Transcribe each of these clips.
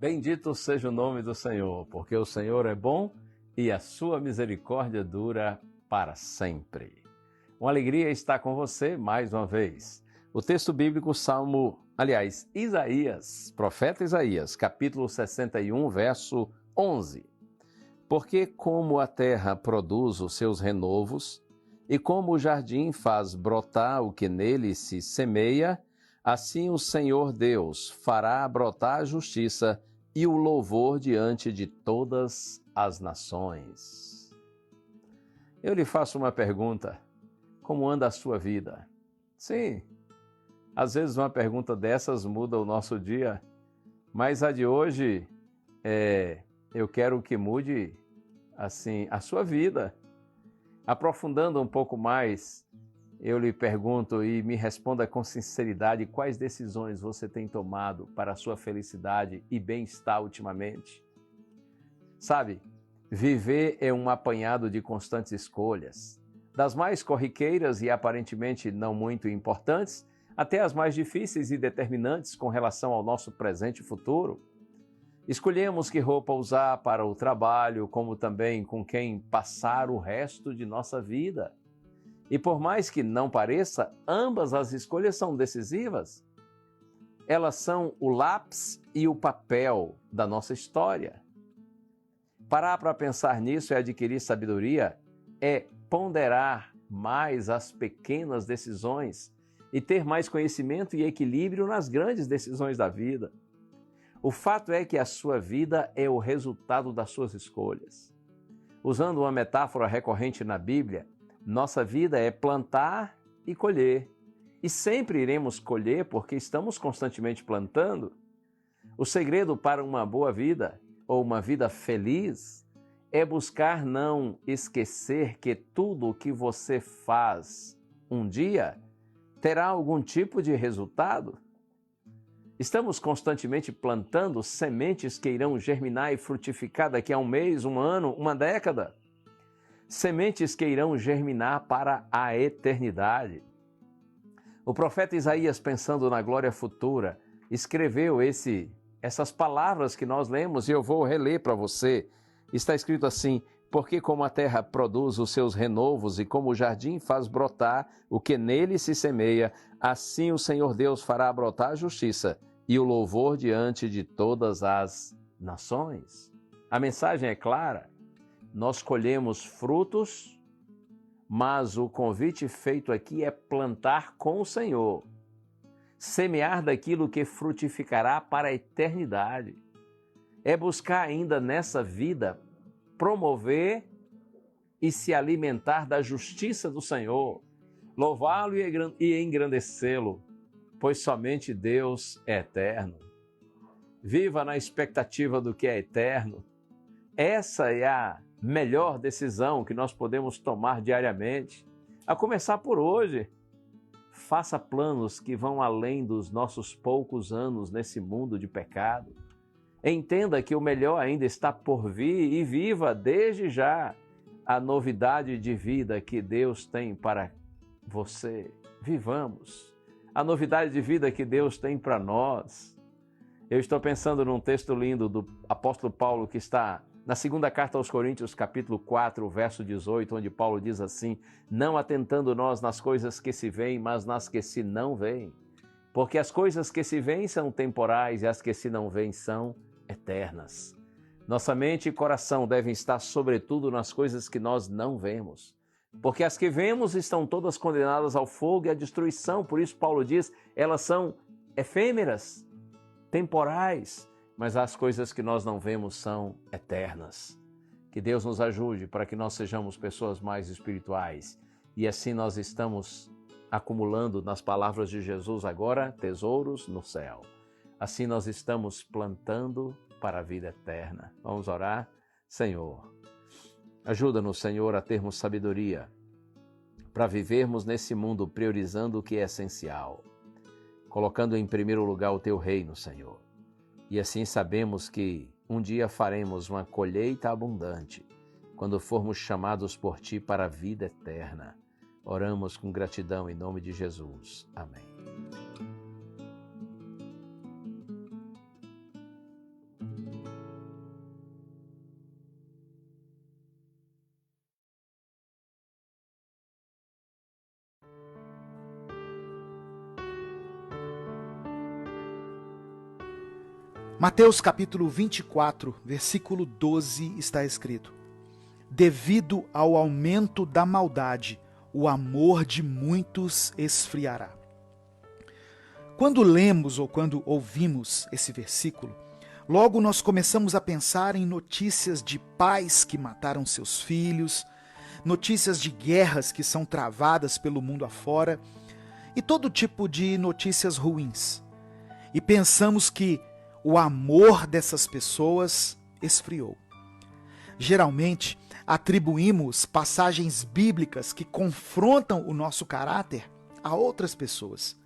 Bendito seja o nome do Senhor, porque o Senhor é bom e a sua misericórdia dura para sempre. Uma alegria estar com você mais uma vez. O texto bíblico, Isaías, profeta Isaías, capítulo 61, verso 11. Porque como a terra produz os seus renovos, e como o jardim faz brotar o que nele se semeia, assim o Senhor Deus fará brotar a justiça e o louvor diante de todas as nações. Eu lhe faço uma pergunta: como anda a sua vida? Sim, às vezes uma pergunta dessas muda o nosso dia, mas a de hoje eu quero que mude assim a sua vida. Aprofundando um pouco mais, eu lhe pergunto e me responda com sinceridade: quais decisões você tem tomado para a sua felicidade e bem-estar ultimamente? Sabe, viver é um apanhado de constantes escolhas, das mais corriqueiras e aparentemente não muito importantes, até as mais difíceis e determinantes com relação ao nosso presente e futuro. Escolhemos que roupa usar para o trabalho, como também com quem passar o resto de nossa vida. E por mais que não pareça, ambas as escolhas são decisivas. Elas são o lápis e o papel da nossa história. Parar para pensar nisso é adquirir sabedoria, é ponderar mais as pequenas decisões e ter mais conhecimento e equilíbrio nas grandes decisões da vida. O fato é que a sua vida é o resultado das suas escolhas. Usando uma metáfora recorrente na Bíblia, nossa vida é plantar e colher. E sempre iremos colher porque estamos constantemente plantando. O segredo para uma boa vida, ou uma vida feliz, é buscar não esquecer que tudo o que você faz um dia terá algum tipo de resultado. Estamos constantemente plantando sementes que irão germinar e frutificar daqui a um mês, um ano, uma década. Sementes que irão germinar para a eternidade. O profeta Isaías, pensando na glória futura, escreveu essas palavras que nós lemos e eu vou reler para você. Está escrito assim: porque como a terra produz os seus renovos e como o jardim faz brotar o que nele se semeia, assim o Senhor Deus fará brotar a justiça e o louvor diante de todas as nações. A mensagem é clara: nós colhemos frutos, mas o convite feito aqui é plantar com o Senhor, semear daquilo que frutificará para a eternidade. É buscar ainda nessa vida promover e se alimentar da justiça do Senhor, louvá-lo e engrandecê-lo, pois somente Deus é eterno. Viva na expectativa do que é eterno. Essa é a melhor decisão que nós podemos tomar diariamente, a começar por hoje. Faça planos que vão além dos nossos poucos anos nesse mundo de pecado. Entenda que o melhor ainda está por vir e viva desde já a novidade de vida que Deus tem para você. Vivamos a novidade de vida que Deus tem para nós. Eu estou pensando num texto lindo do apóstolo Paulo que está na segunda carta aos Coríntios, capítulo 4, verso 18, onde Paulo diz assim: não atentando nós nas coisas que se veem, mas nas que se não veem. Porque as coisas que se veem são temporais e as que se não veem são eternas. Nossa mente e coração devem estar sobretudo nas coisas que nós não vemos. Porque as que vemos estão todas condenadas ao fogo e à destruição. Por isso Paulo diz, elas são efêmeras, temporais, mas as coisas que nós não vemos são eternas. Que Deus nos ajude para que nós sejamos pessoas mais espirituais. E assim nós estamos acumulando, nas palavras de Jesus agora, tesouros no céu. Assim nós estamos plantando para a vida eterna. Vamos orar? Senhor, ajuda-nos, Senhor, a termos sabedoria para vivermos nesse mundo priorizando o que é essencial, colocando em primeiro lugar o Teu reino, Senhor. E assim sabemos que um dia faremos uma colheita abundante quando formos chamados por Ti para a vida eterna. Oramos com gratidão em nome de Jesus. Amém. Mateus capítulo 24, versículo 12 está escrito: devido ao aumento da maldade, o amor de muitos esfriará. Quando lemos ou quando ouvimos esse versículo, logo nós começamos a pensar em notícias de pais que mataram seus filhos, notícias de guerras que são travadas pelo mundo afora e todo tipo de notícias ruins. E pensamos que o amor dessas pessoas esfriou. Geralmente, atribuímos passagens bíblicas que confrontam o nosso caráter a outras pessoas.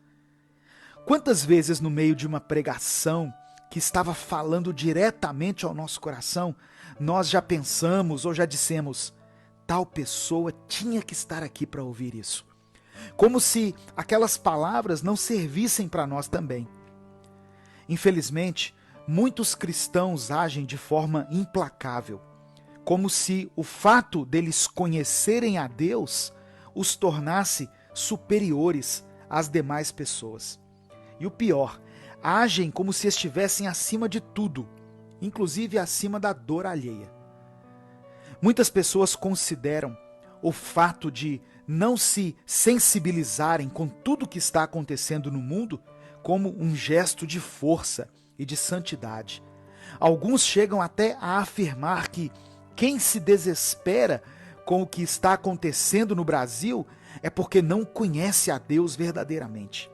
Quantas vezes no meio de uma pregação que estava falando diretamente ao nosso coração, nós já pensamos ou já dissemos: tal pessoa tinha que estar aqui para ouvir isso. Como se aquelas palavras não servissem para nós também. Infelizmente, muitos cristãos agem de forma implacável, como se o fato deles conhecerem a Deus os tornasse superiores às demais pessoas. E o pior, agem como se estivessem acima de tudo, inclusive acima da dor alheia. Muitas pessoas consideram o fato de não se sensibilizarem com tudo que está acontecendo no mundo como um gesto de força e de santidade. Alguns chegam até a afirmar que quem se desespera com o que está acontecendo no Brasil é porque não conhece a Deus verdadeiramente.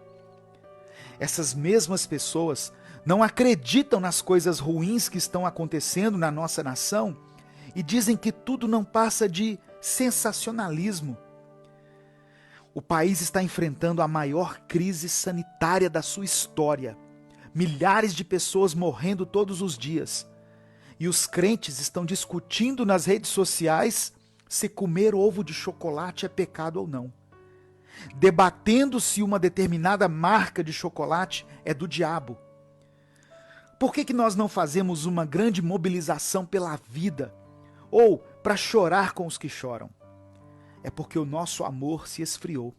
Essas mesmas pessoas não acreditam nas coisas ruins que estão acontecendo na nossa nação e dizem que tudo não passa de sensacionalismo. O país está enfrentando a maior crise sanitária da sua história. Milhares de pessoas morrendo todos os dias. E os crentes estão discutindo nas redes sociais se comer ovo de chocolate é pecado ou não. Debatendo se uma determinada marca de chocolate é do diabo. Por que nós não fazemos uma grande mobilização pela vida? Ou para chorar com os que choram? É porque o nosso amor se esfriou.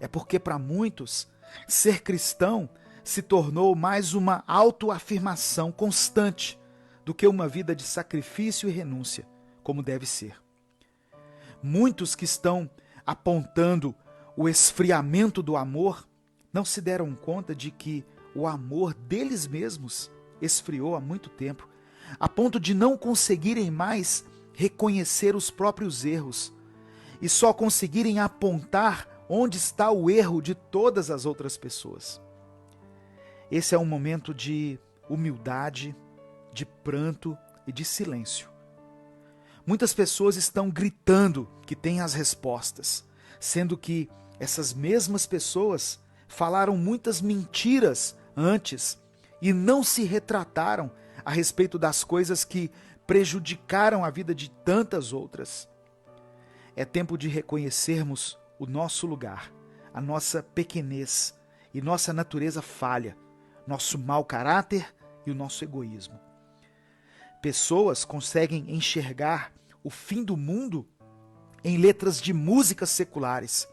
É porque para muitos, ser cristão se tornou mais uma autoafirmação constante do que uma vida de sacrifício e renúncia, como deve ser. Muitos que estão apontando o esfriamento do amor não se deram conta de que o amor deles mesmos esfriou há muito tempo, a ponto de não conseguirem mais reconhecer os próprios erros e só conseguirem apontar onde está o erro de todas as outras pessoas. Esse é um momento de humildade, de pranto e de silêncio. Muitas pessoas estão gritando que têm as respostas, sendo que essas mesmas pessoas falaram muitas mentiras antes e não se retrataram a respeito das coisas que prejudicaram a vida de tantas outras. É tempo de reconhecermos o nosso lugar, a nossa pequenez e nossa natureza falha, nosso mau caráter e o nosso egoísmo. Pessoas conseguem enxergar o fim do mundo em letras de músicas seculares,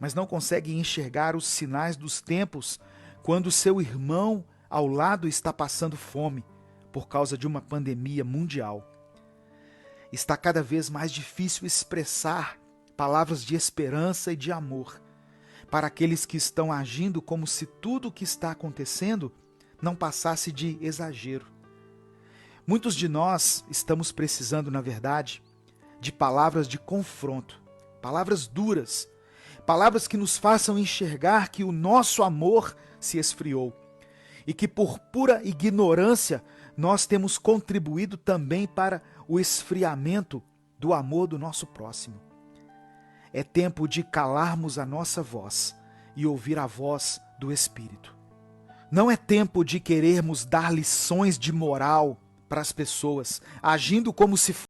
mas não conseguem enxergar os sinais dos tempos quando seu irmão ao lado está passando fome por causa de uma pandemia mundial. Está cada vez mais difícil expressar palavras de esperança e de amor para aqueles que estão agindo como se tudo o que está acontecendo não passasse de exagero. Muitos de nós estamos precisando, na verdade, de palavras de confronto, palavras duras, palavras que nos façam enxergar que o nosso amor se esfriou e que por pura ignorância nós temos contribuído também para o esfriamento do amor do nosso próximo. É tempo de calarmos a nossa voz e ouvir a voz do Espírito. Não é tempo de querermos dar lições de moral para as pessoas, agindo como se